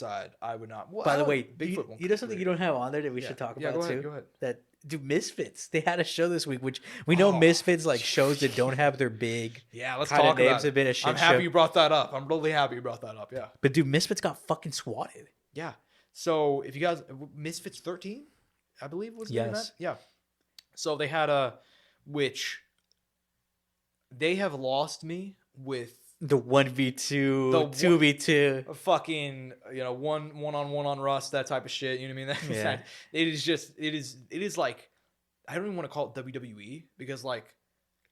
side, I would not. Well, By the way, Bigfoot won't you know something you don't have on there that we should talk about too? Go ahead. That Misfits. They had a show this week, which we know Misfits like shows that don't have their big let's kind talk of names about have been a shit I'm happy show. you brought that up. I'm really happy you brought that up. Yeah. But dude, Misfits got fucking swatted. Yeah. So if you guys Misfits 13, I believe was the event. Yeah. So they had which they have lost me with the 1v2, 2v2, fucking, one-on-one on Rust, that type of shit. You know what I mean? Yeah. It is like, I don't even want to call it WWE because like,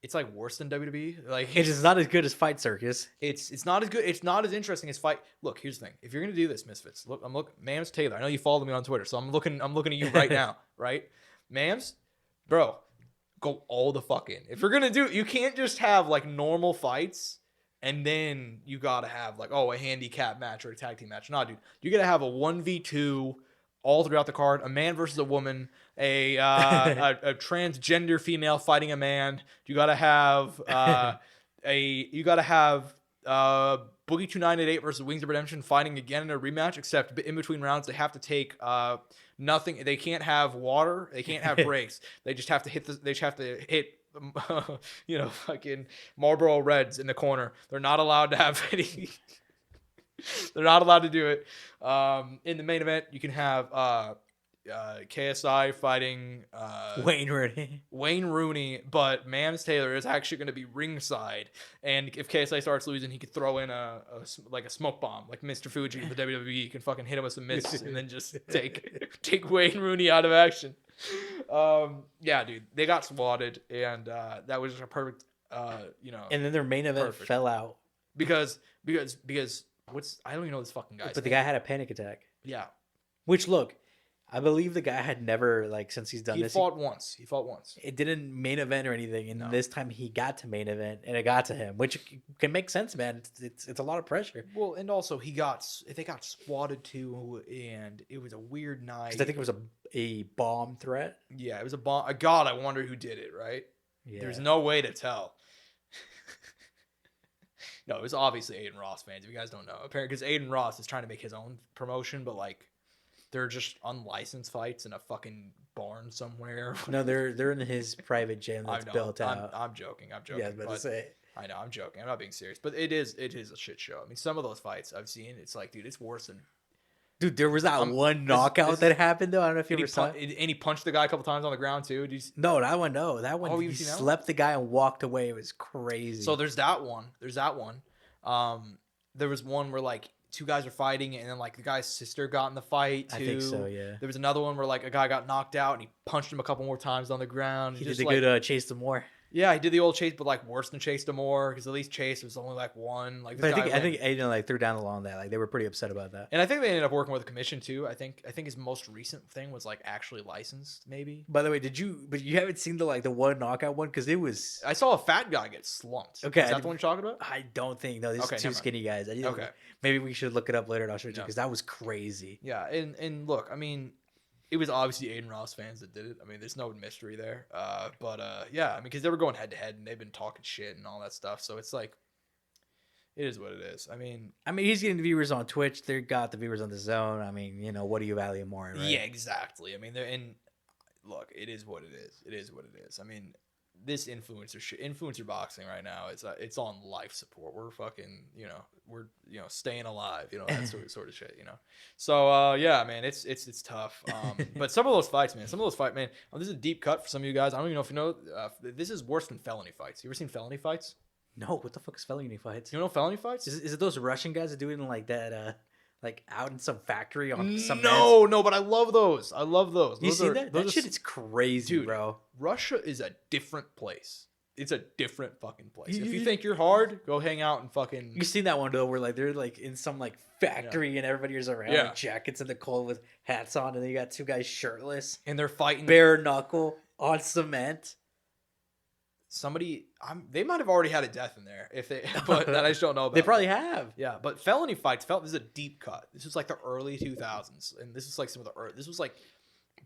it's like worse than WWE. Like it is not as good as Fight Circus. It's not as good. It's not as interesting as Fight. Look, here's the thing. If you're gonna do this, Misfits, look, I'm looking. Mams Taylor. I know you follow me on Twitter, so I'm looking at you right now, right? Mams, bro, go all the fuck in. If you're gonna do, you can't just have like normal fights. And then you gotta have like, a handicap match or a tag team match. No, dude, you gotta have a 1v2 all throughout the card. A man versus a woman, a transgender female fighting a man. You gotta have Boogie 2988 versus Wings of Redemption fighting again in a rematch. Except in between rounds, they have to take nothing. They can't have water. They can't have breaks. They just have to hit. Fucking Marlboro Reds in the corner. They're not allowed to have any. They're not allowed to do it. In the main event, you can have KSI fighting Wayne Rooney, but Mams Taylor is actually going to be ringside. And if KSI starts losing, he could throw in a smoke bomb, like Mr. Fuji in the WWE. He can fucking hit him with some mitts and then just take Wayne Rooney out of action. Dude, they got swatted, and that was just a perfect, And then their main event fell out because I don't even know this fucking guy. But the guy had a panic attack. Yeah. Which look, I believe the guy had never since he's done this. He fought once. It didn't main event or anything, and this time he got to main event, and it got to him, which can make sense, man. It's a lot of pressure. Well, and also they got swatted too, and it was a weird night. Because I think it was a bomb threat. Yeah, it was a bomb. God, I wonder who did it. Right? Yeah. There's no way to tell. No, it was obviously Aiden Ross fans. If you guys don't know, apparently because Aiden Ross is trying to make his own promotion, but they're just unlicensed fights in a fucking barn somewhere. No, they're in his private gym that's built out. I'm joking. Yeah, but to say. I know, I'm joking. I'm not being serious, but it is a shit show. I mean, some of those fights I've seen, it's like, dude, it's worse than. Dude, there was that one knockout that happened though. I don't know if you ever saw it. And he punched the guy a couple times on the ground too. No, that one. He slept the guy and walked away. It was crazy. So there's that one. There was one where two guys are fighting, and then the guy's sister got in the fight too. I think so, yeah. There was another one where a guy got knocked out and he punched him a couple more times on the ground. He did the good Chase the Moore. Yeah, he did the old Chase, but worse than Chase the Moore, because at least Chase was only one. But I think Aiden threw down the law on that. They were pretty upset about that. And I think they ended up working with the commission too. I think his most recent thing was actually licensed, maybe. By the way, but you haven't seen the one knockout one, because it was. I saw a fat guy get slumped. Okay, is that the one you're talking about? I don't think. No, these are two skinny guys. Okay, maybe we should look it up later and I'll show you, because that was crazy. Yeah, and look, I mean, it was obviously Aiden Ross fans that did it. I mean, there's no mystery there. Yeah, I mean, because they were going head to head and they've been talking shit and all that stuff. So it's it is what it is. I mean, he's getting the viewers on Twitch. They got the viewers on the Zone. I mean, what do you value more? Right? Yeah, exactly. I mean, look, it is what it is. It is what it is. I mean, this influencer boxing right now, it's on life support. We're fucking, we're staying alive, that sort of shit, So yeah, man, it's tough. But some of those fights, man, this is a deep cut for some of you guys. I don't even know if you know, this is worse than felony fights. You ever seen felony fights? No, what the fuck is felony fights? You know felony fights? Is it those Russian guys that do it in that? Out in some factory on some. No, but I love those. You see that? That shit is crazy, dude, bro. Russia is a different place. It's a different fucking place. If you think you're hard, go hang out and fucking. You seen that one though, where they're in some factory and everybody is around with jackets in the cold with hats on, and then you got two guys shirtless and they're fighting bare knuckle on cement. They might have already had a death in there but that I just don't know about. They probably have. Yeah, but felony fights, this is a deep cut. This was the early 2000s, and this is some of the this was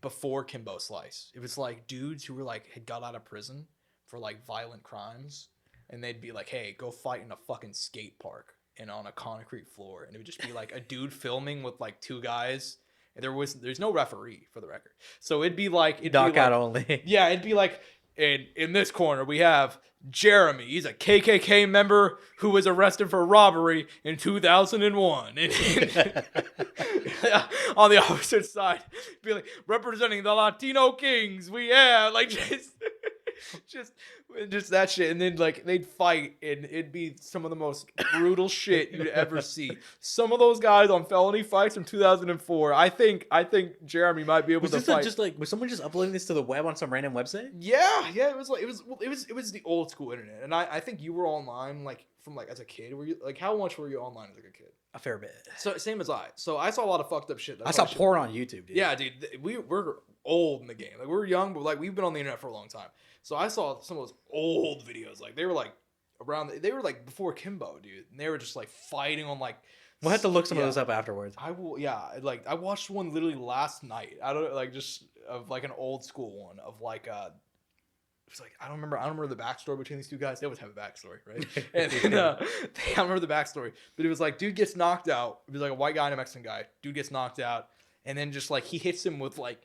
before Kimbo Slice. It was dudes who were had got out of prison for violent crimes, and they'd be hey, go fight in a fucking skate park. and on a concrete floor, and it would just be like a dude filming with like two guys. And there's no referee for the record, so it'd be like knockout only. Yeah, it'd be like in this corner we have Jeremy. He's a KKK member who was arrested for robbery in 2001. And on the opposite side, be like representing the Latino Kings. We have like just that shit, and then like they'd fight, and it'd be some of the most brutal shit you'd ever see. Some of those guys on Felony Fights from 2004. I think Jeremy might be able to fight. Was someone just uploading this to the web on some random website? Yeah. It was the old school internet, and I think you were online like from like as a kid. Were you like how much were you online as like a kid? A fair bit. So same as I. So I saw a lot of fucked up shit. I saw porn on YouTube, dude. Yeah, dude. We're old in the game. Like we're young, but like we've been on the internet for a long time. So I saw some of those old videos. Like they were like they were like before Kimbo, dude. And they were just like fighting on like. We'll have to look some of those up afterwards. I will. Yeah, like I watched one literally last night. I don't like just of like an old school one of like it was like I don't remember the backstory between these two guys. They always have a backstory, right? And then I don't remember the backstory, but it was like dude gets knocked out. It was like a white guy and a Mexican guy. Dude gets knocked out, and then just like he hits him with like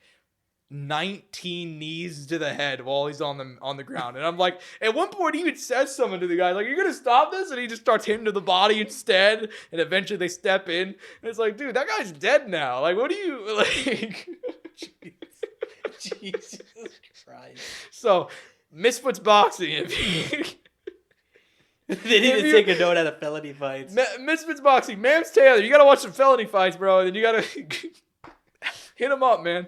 19 knees to the head while he's on the ground. And I'm like, at one point he even says something to the guy like, "You're gonna stop this?" And he just starts hitting to the body instead. And eventually they step in, and it's like, dude, that guy's dead now. Like, what do you like? Jesus Christ. So, Misfits Boxing. They didn't even take a note out of Felony Fights. Misfits Boxing. Mams Taylor, you gotta watch some Felony Fights, bro. And then you gotta hit him up, man.